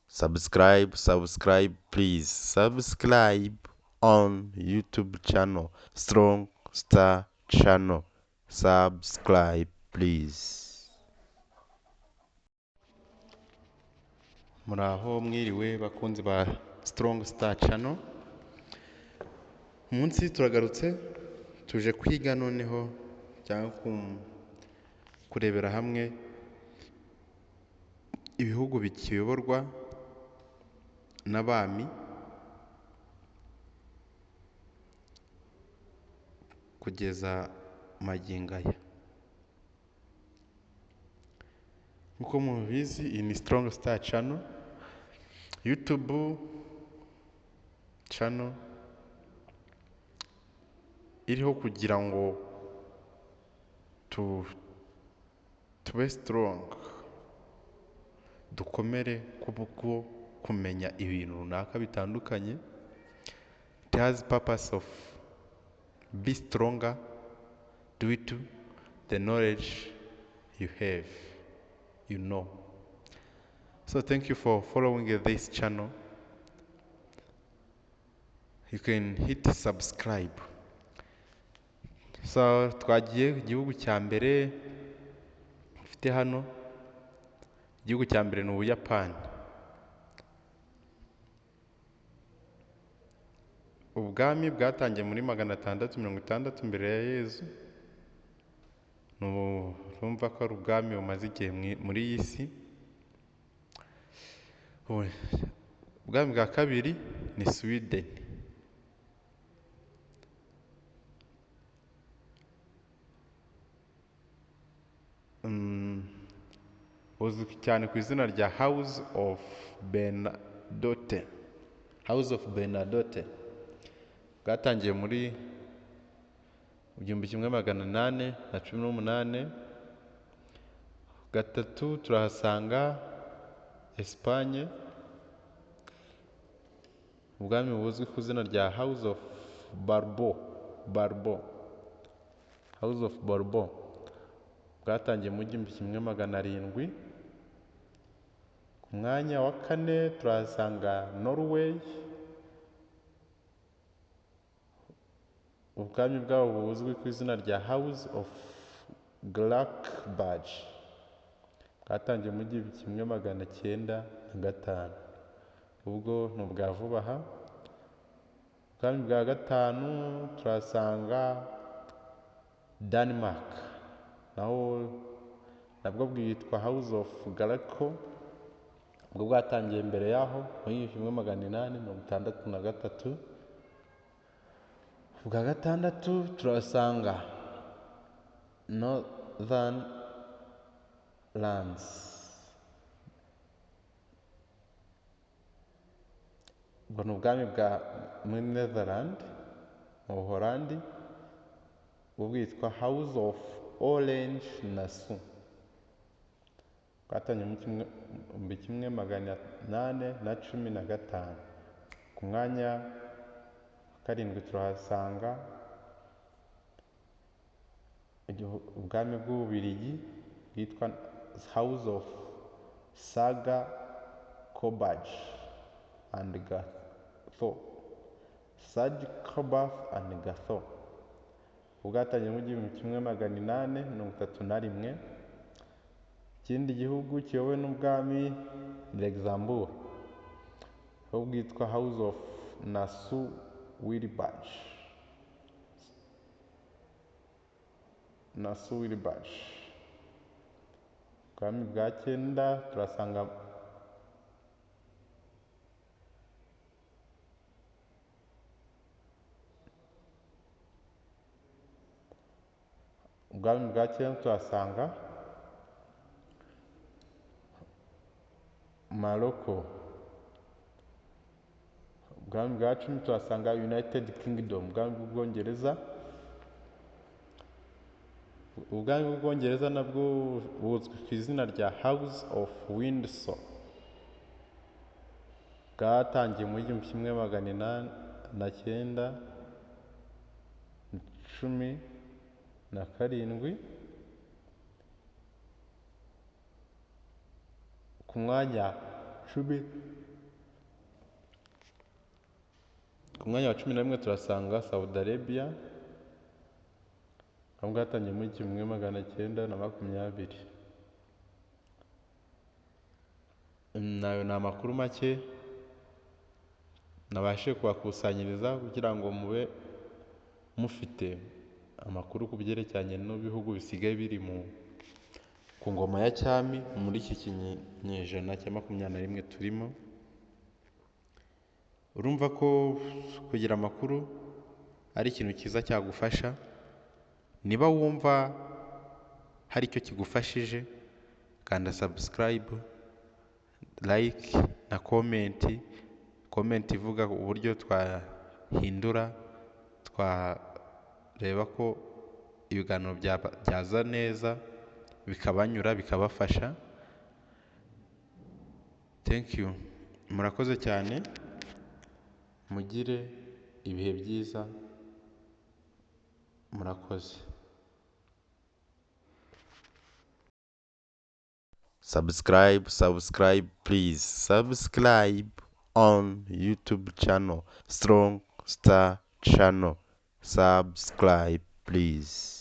Subscribe, please. Subscribe on YouTube channel, Strong Star Channel. Subscribe, please. Muraho mwiriwe bakunzi ba Strong Star Channel. Umunsi turagarutse tuje kwiga noneho cyangwa kurebera hamwe ibihugu bikiyoborwa n'abami kugeza magingo aya. Nkuko mubizi, iyi ni Strong Star Channel, YouTube channel iriho kugira ngo tube strong, dukomere kubwo kumenya ibintu runaka bitandukanye. It has purpose of be stronger due to the knowledge you have, you know. So thank you for following this channel. You can hit subscribe. So twagiye igihugu cya mbere mfite hano. Igihugu cya mbere ni Ubuyapani. Ubwami bwatangiye muri 660 mbere ya Yezu. Urumva ko ari ubwami bumaze igihe muri iyi si. Ubwami bwa kabiri ni Sweden. Uzwi cyane ku izina rya House of Bernadotte. House of Bernadotte bwatangiye muri 1818. Gatatu turahasanga Espagne, ubwami buzwi ku izina rya House of Bourbon. House of Bourbon bwatangiye mu 1700. Ku mwanya wa kane turahasanga Norway, ubwami bwabo buzwi ku izina rya House of Glakbach bwatangiye mu 1905. ubwo ni ubwa vuba aha. Ubwami bwa gatanu turahasanga Denmark, nabwo bwitwa House of Galako, ubwo bwatangiye mbere yaho muri 1863. Ubwa gatandatu turahasanga Northern Lands, ubwo ni ubwami bwa muri Netherland mu Buholandi, bwitwa House of Orange Nassau, bwatangiye mu 1815. Ku mwanya wa karindwi turahasanga ubwami bw'Ububiligi bwitwa House of Saxe-Coburg and Gotha. Bwatangiye mu 1831. Ikindi gihugu kiyobowe n'ubwami Luxembourg, aho bwitwa House of Nassau-Weilburg. Ubwami bwa cyenda turasanga Morocco. Ubwami bwa cumi turasanga United Kingdom, ubwami bw'Ubwongereza. Ubwami bw'Ubwongereza nabwo buzwi ku izina rya House of Windsor, bwatangiye mu 1817. Ku mwanya cumi. Ku mwanya wa 11 turasanga Saudi Arabia, aho bwatangiye muri 1920. Nayo ni amakuru make nabashe kubakusanyiriza kugira ngo mube mufite amakuru ku byerekeranye n'ibihugu bisigaye biri ku ngoma ya cyami muri iki kinyejana cya 21 turimo. Urumva ko kugira amakuru ari ikintu cyiza cyagufasha. Niba wumva hari icyo kigufashije, kanda subscribe, like na comment ivuga uburyo twahindura, twareba ko ibiganiro byaza neza bikabanyura bikabafasha. Thank you, murakoze cyane, mugire ibihe byiza, murakoze. Subscribe, please. Subscribe on YouTube channel, Strong Star channel. Subscribe, please.